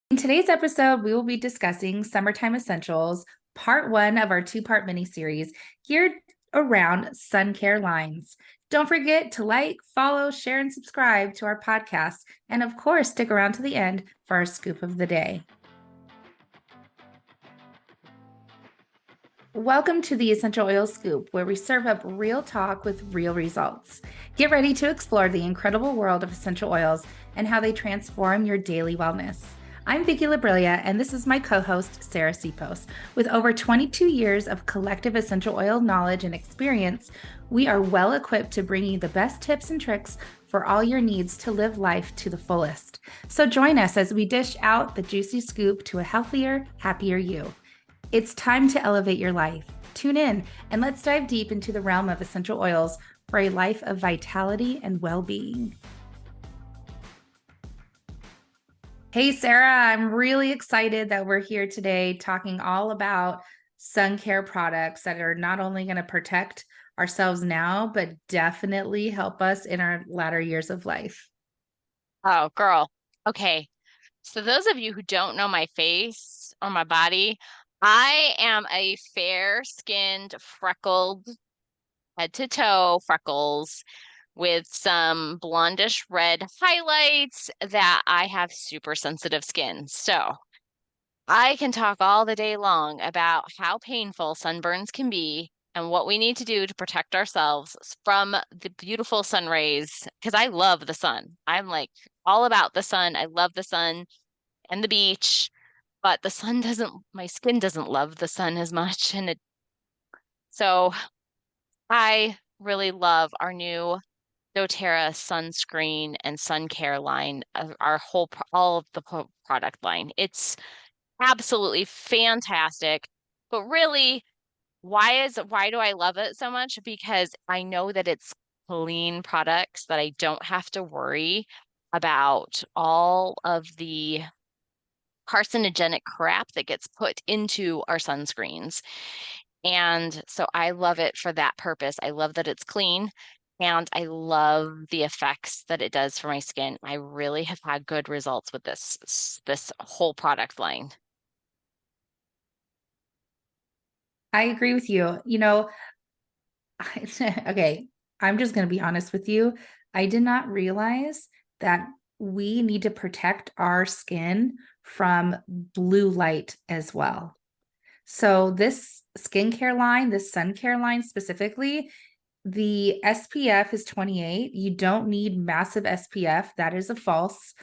In today's episode, we will be discussing Summertime Essentials, part one of our two-part mini-series geared around Suncare lines. Don't forget to like, follow, share, and subscribe to our podcast. And of course, stick around to the end for our scoop of the day. Welcome to the Essential Oil Scoop, where we serve up real talk with real results. Get ready to explore the incredible world of essential oils and how they transform your daily wellness. I'm Vicky Labrilia, and this is my co-host, Sarah Sipos. With over 22 years of collective essential oil knowledge and experience, we are well equipped to bring you the best tips and tricks for all your needs to live life to the fullest. So join us as we dish out the juicy scoop to a healthier, happier you. It's time to elevate your life. Tune in and let's dive deep into the realm of essential oils for a life of vitality and well-being. Hey, Sarah, I'm really excited that we're here today talking all about sun care products that are not only going to protect ourselves now, but definitely help us in our latter years of life. Oh, girl. Okay. So those of you who don't know my face or my body, I am a fair-skinned, freckled, head to toe freckles with some blondish red highlights that I have super sensitive skin. So I can talk all the day long about how painful sunburns can be and what we need to do to protect ourselves from the beautiful sun rays, because I love the sun. I'm like all about the sun. I love the sun and the beach, but the sun doesn't, my skin doesn't love the sun as much. So I really love our new doTERRA sunscreen and sun care line, our all of the product line. It's absolutely fantastic. But really, why do I love it so much? Because I know that it's clean products that I don't have to worry about all of the carcinogenic crap that gets put into our sunscreens. And so I love it for that purpose. I love that it's clean and I love the effects that it does for my skin. I really have had good results with this whole product line. I agree with you. Okay, I'm just going to be honest with you. I did not realize that we need to protect our skin from blue light as well. So this skincare line, this sun care line specifically, the SPF is 28. You don't need massive SPF. That is a false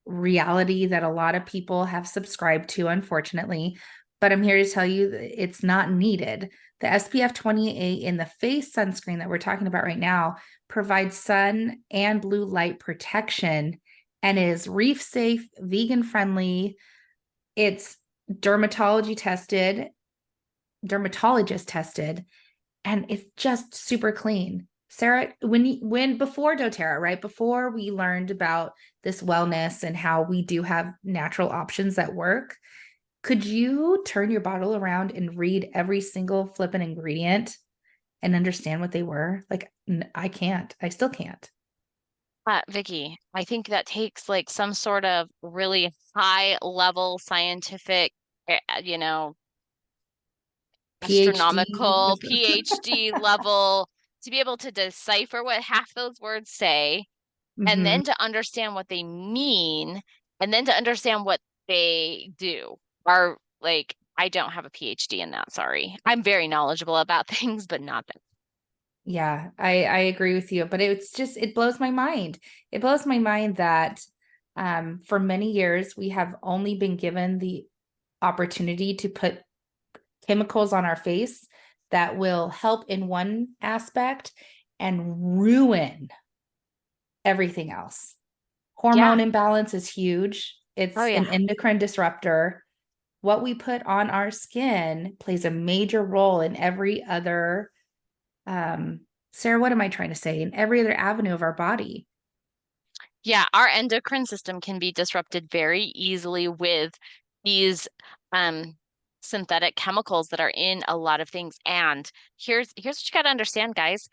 reality that a lot of people have subscribed to, unfortunately. But I'm here to tell you that it's not needed. The SPF 28 in the face sunscreen that we're talking about right now provides sun and blue light protection and is reef safe, vegan friendly. It's dermatologist tested, and it's just super clean. Sarah, when before doTERRA, right? Before we learned about this wellness and how we do have natural options that work, could you turn your bottle around and read every single flippin' ingredient and understand what they were? Like, I can't. I still can't. Vicky, I think that takes like some sort of really high level scientific, you know, PhD. astronomical PhD level to be able to decipher what half those words say and Mhm. then to understand what they mean and then to understand what they do. Are like, I don't have a PhD in that, sorry. I'm very knowledgeable about things, but not that. Yeah, I agree with you, but it blows my mind. It blows my mind that for many years we have only been given the opportunity to put chemicals on our face that will help in one aspect and ruin everything else. Yeah. Hormone imbalance is huge. Oh It's yeah. an endocrine disruptor. What we put on our skin plays a major role in every other Sarah, what am I trying to say? In every other avenue of our body. Yeah, our endocrine system can be disrupted very easily with these um synthetic chemicals that are in a lot of things. And here's what you got to understand, guys.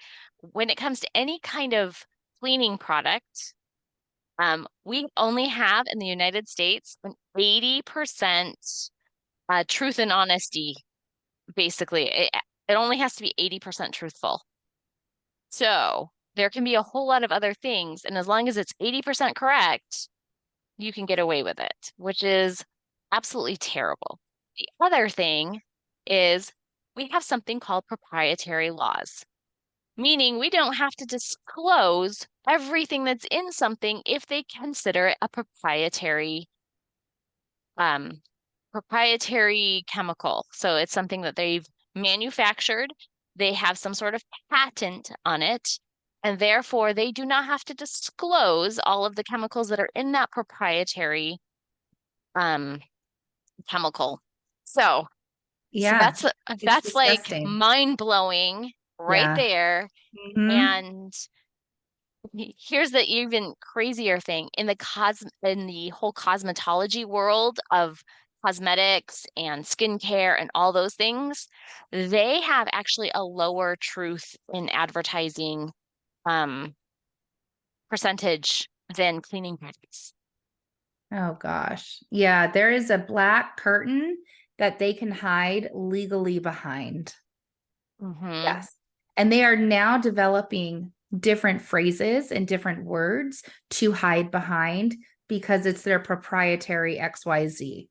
When it comes to any kind of cleaning product, We only have in the United States an 80% truth and honesty. Basically, it only has to be 80% truthful. So there can be a whole lot of other things, and as long as it's 80% correct, you can get away with it, which is absolutely terrible. The other thing is we have something called proprietary laws, meaning we don't have to disclose everything that's in something if they consider it a um, proprietary chemical. So it's something that they've manufactured, they have some sort of patent on it, and therefore they do not have to disclose all of the chemicals that are in that proprietary um, chemical. So Yeah, it's that's like disgusting. mind blowing right Yeah. there. Hmm. And here's the even crazier thing in the whole cosmetology world of cosmetics and skincare and all those things, they have actually a lower truth in advertising um, percentage than cleaning products. Oh gosh. Yeah, there is a black curtain that they can hide legally behind. Mm-hmm. Yes. And they are now developing different phrases and different words to hide behind because it's their proprietary XYZ.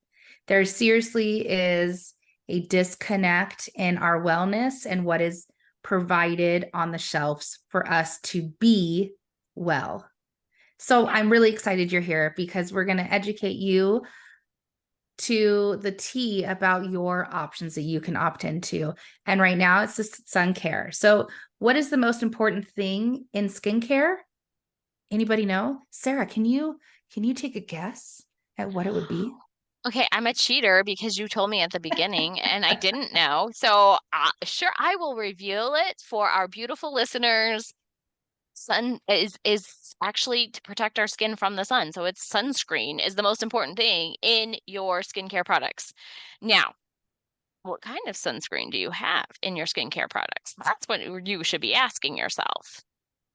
There seriously is a disconnect in our wellness and what is provided on the shelves for us to be well. So Yeah. I'm really excited you're here because we're going to educate you to the T about your options that you can opt into. And right now it's the Suncare. So what is the most important thing in skincare? Anybody know? Sarah, can you take a guess at what it would be? Okay, I'm a cheater because you told me at the beginning and I didn't know. So, sure, I will reveal it for our beautiful listeners. Sun is actually to protect our skin from the sun. So it's sunscreen is the most important thing in your skincare products. Now, what kind of sunscreen do you have in your skincare products? That's what you should be asking yourself.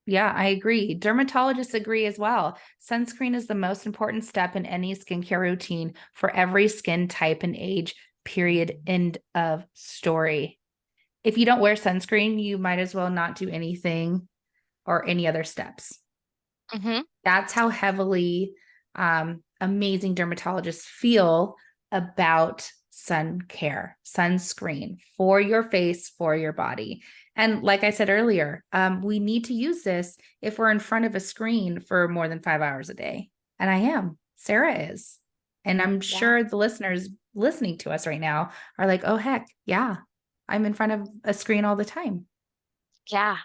Yeah, I agree. Dermatologists agree as well. Sunscreen is the most important step in any skincare routine for every skin type and age, period. End of story. If you don't wear sunscreen, you might as well not do anything or any other steps. Hmm. That's how heavily amazing dermatologists feel about sun care, sunscreen for your face, for your body. And like I said earlier, we need to use this if we're in front of a screen for more than 5 hours a day. And I am. Sarah is. And I'm Yeah. sure the listeners listening to us right now are like, oh, heck, yeah, I'm in front of a screen all the time. Yeah.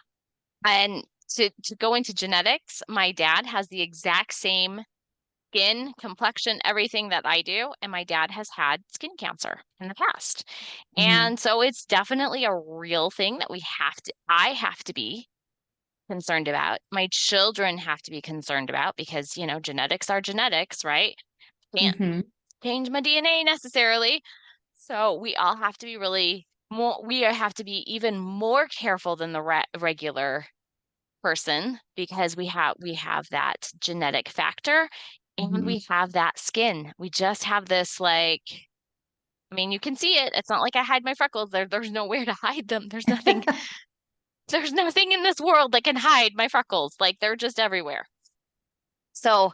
And to go into genetics, my dad has the exact same skin, complexion, everything that I do. And my dad has had skin cancer in the past. Mhm. And so it's definitely a real thing that I have to be concerned about. My children have to be concerned about because, genetics are genetics, right? Can't Mhm. change my DNA necessarily. So we all have to be we have to be even more careful than the regular person because we have that genetic factor and Mhm. we have that skin. We just have this like I mean, you can see it. It's not like I hide my freckles. There's nowhere to hide them. There's nothing in this world that can hide my freckles. Like they're just everywhere. So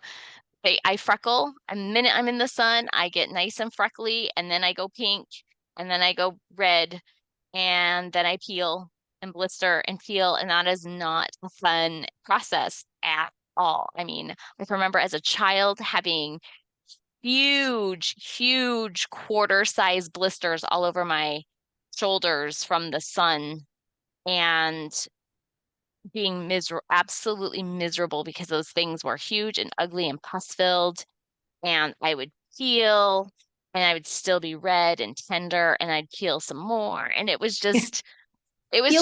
I freckle. The minute I'm in the sun, I get nice and freckly, and then I go pink, and then I go red, and then I peel and blister and peel, and that is not a fun process at all. I mean, I can remember as a child having huge, huge quarter-size blisters all over my shoulders from the sun and being absolutely miserable because those things were huge and ugly and pus-filled. And I would peel and I would still be red and tender and I'd peel some more. And it was Peel, just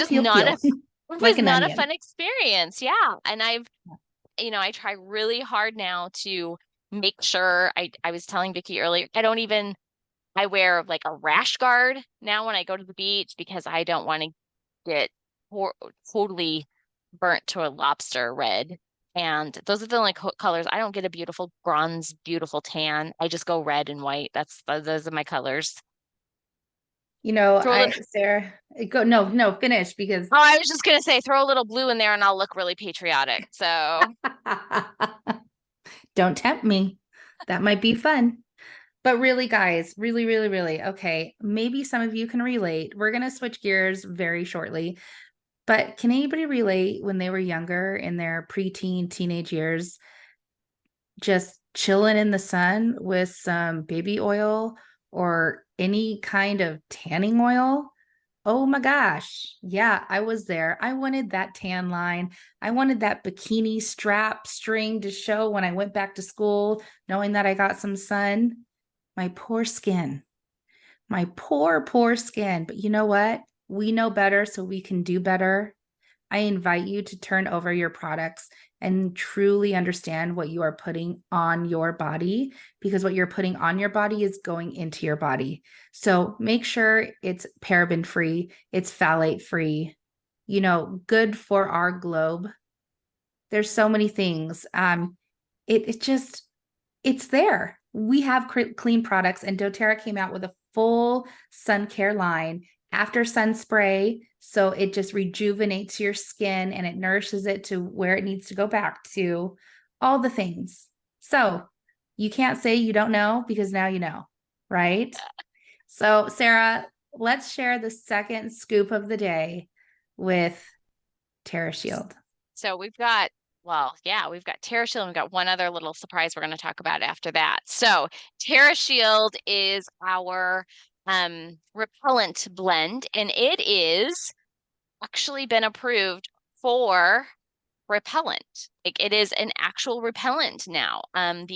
peel, not a peel, it like was an not a onion. fun experience. Yeah. And I try really hard now to make sure I was telling Vicky earlier, I wear like a rash guard now when I go to the beach because I don't want to get totally burnt to a lobster red. And those are the only colors. I don't get a beautiful bronze, beautiful tan. I just go red and white. Those are my colors. You know, Throw a little, Sarah, go, no, finish because oh, I was just gonna say, throw a little blue in there and I'll look really patriotic. So don't tempt me. That might be fun. But really, guys, really, really, really, okay, maybe some of you can relate. We're going to switch gears very shortly. But can anybody relate when they were younger in their preteen, teenage years, just chilling in the sun with some baby oil or any kind of tanning oil? Oh my gosh. Yeah, I was there. I wanted that tan line. I wanted that bikini strap string to show when I went back to school, knowing that I got some sun. My poor skin. My poor, poor skin. But you know what? We know better, so we can do better. I invite you to turn over your products and truly understand what you are putting on your body, because what you're putting on your body is going into your body. So make sure it's paraben free, it's phthalate free, good for our globe. There's so many things. It just, it's there. We have clean products, and doTERRA came out with a full Suncare line after sun spray. So it just rejuvenates your skin and it nourishes it to where it needs to go back to, all the things. So you can't say you don't know, because now you know, right? So, Sarah, let's share the second scoop of the day with TerraShield. So we've got, well, yeah, we've got TerraShield and we've got one other little surprise we're going to talk about after that. So TerraShield is our repellent blend, and it is actually been approved for repellent. It is an actual repellent now. I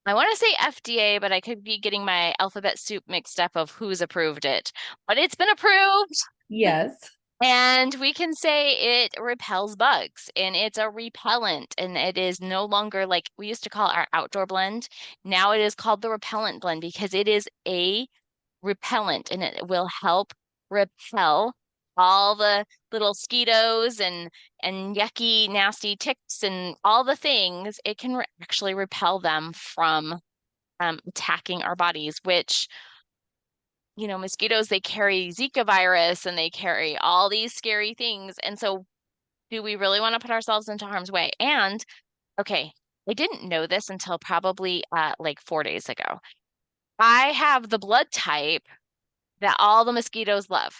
want to say FDA, but I could be getting my alphabet soup mixed up of who's approved it. But it's been approved. Yes. And we can say it repels bugs, and it's a repellent, and it is no longer like we used to call our outdoor blend. Now it is called the repellent blend because it is a repellent, and it will help repel all the little mosquitoes and yucky, nasty ticks and all the things. It can actually repel them from attacking our bodies, which mosquitoes, they carry Zika virus and they carry all these scary things. And so, do we really want to put ourselves into harm's way? And okay, I didn't know this until probably like 4 days ago. I have the blood type that all the mosquitoes love.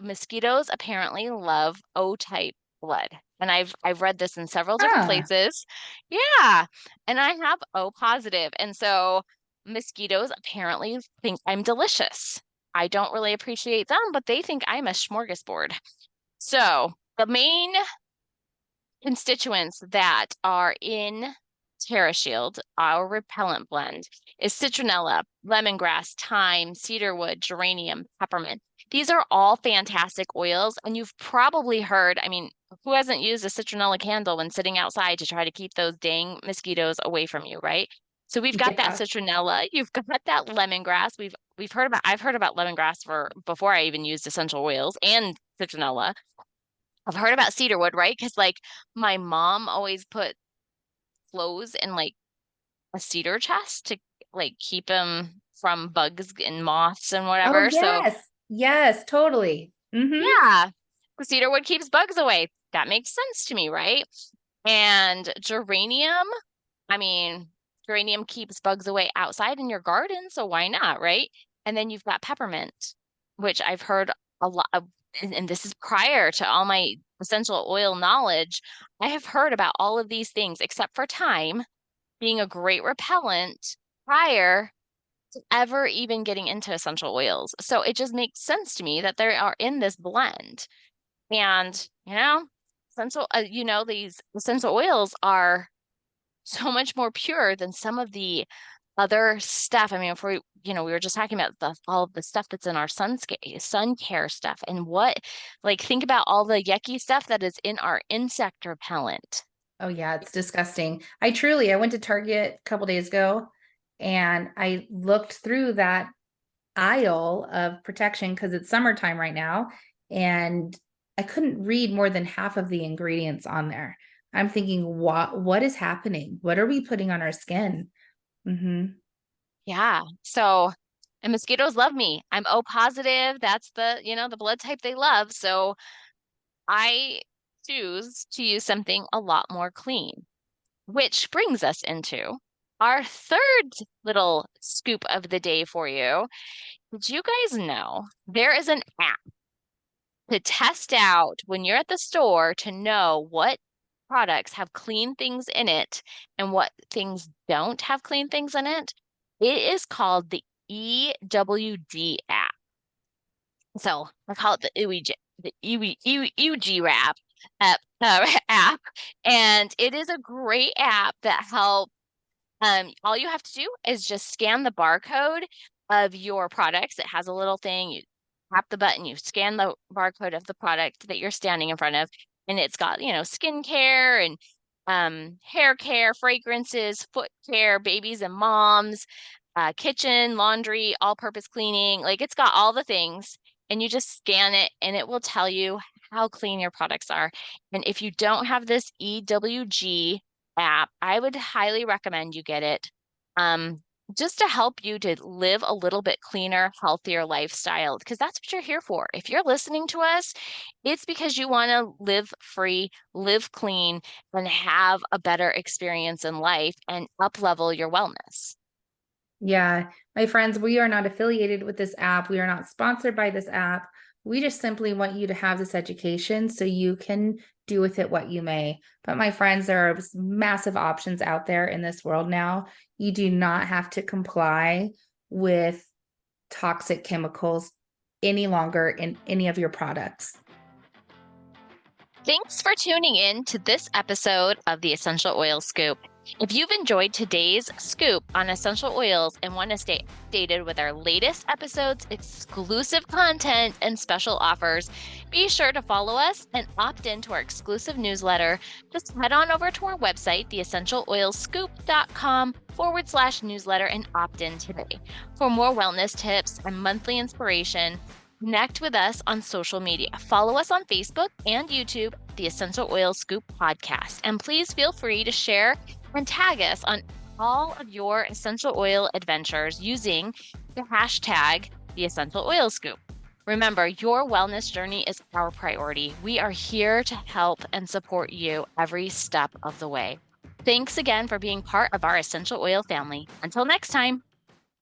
Mosquitoes apparently love O type blood. And I've read this in several different Ah, places. Yeah. And I have O positive. And so mosquitoes apparently think I'm delicious. I don't really appreciate them, but they think I'm a smorgasbord. So the main constituents that are in TerraShield, our repellent blend, is citronella, lemongrass, thyme, cedarwood, geranium, peppermint. These are all fantastic oils, and you've probably heard, I mean, who hasn't used a citronella candle when sitting outside to try to keep those dang mosquitoes away from you, right? So we've got that yeah. citronella, you've got that lemongrass. I've heard about lemongrass for before I even used essential oils and citronella. I've heard about cedarwood, right? Because like my mom always put clothes in like a cedar chest to like keep them from bugs and moths and Oh, whatever. So yes. Yes, totally. Mm-hmm. yeah, the cedarwood keeps bugs away. That makes sense to me, right? And geranium, I mean, geranium keeps bugs away outside in your garden, so why not, right? And then you've got peppermint, which I've heard a lot of, and this is prior to all my essential oil knowledge. I have heard about all of these things except for thyme being a great repellent prior to ever even getting into essential oils. So it just makes sense to me that they are in this blend. And, these essential oils are so much more pure than some of the other stuff. I mean, if we were just talking about all of the stuff that's in our sun care stuff, and think about all the yucky stuff that is in our insect repellent. Oh yeah, it's disgusting. I went to Target a couple days ago and I looked through that aisle of protection because it's summertime right now, and I couldn't read more than half of the ingredients on there. I'm thinking, what is happening? What are we putting on our skin? Yeah. So, and mosquitoes love me. I'm O positive. That's the blood type they love. So I choose to use something a lot more clean, which brings us into our third little scoop of the day for you. Did you guys know there is an app to test out when you're at the store to know what products have clean things in it and what things don't have clean things in it? It is called the EWG app. So I call it the EWG app, and it is a great app that helps. All you have to do is just scan the barcode of your products. It has a little thing. You tap the button, you scan the barcode of the product that you're standing in front of, and it's got, skincare and hair care, fragrances, foot care, babies and moms, kitchen, laundry, all-purpose cleaning. Like it's got all the things, and you just scan it, and it will tell you how clean your products are. And if you don't have this EWG app, I would highly recommend you get it. Just to help you to live a little bit cleaner, healthier lifestyle, because that's what you're here for. If you're listening to us, it's because you want to live free, live clean, and have a better experience in life and up level your wellness. Yeah, my friends, we are not affiliated with this app. We are not sponsored by this app. We just simply want you to have this education so you can do with it what you may. But my friends, there are massive options out there in this world now. You do not have to comply with toxic chemicals any longer in any of your products. Thanks for tuning in to this episode of the Essential Oil Scoop. If you've enjoyed today's scoop on essential oils and want to stay updated with our latest episodes, exclusive content, and special offers, be sure to follow us and opt into our exclusive newsletter. Just head on over to our website, theessentialoilscoop.com/newsletter, and opt in today. For more wellness tips and monthly inspiration, connect with us on social media. Follow us on Facebook and YouTube, the Essential Oil Scoop Podcast. And please feel free to share and tag us on all of your essential oil adventures using the hashtag, the Essential Oil Scoop. Remember, your wellness journey is our priority. We are here to help and support you every step of the way. Thanks again for being part of our essential oil family. Until next time.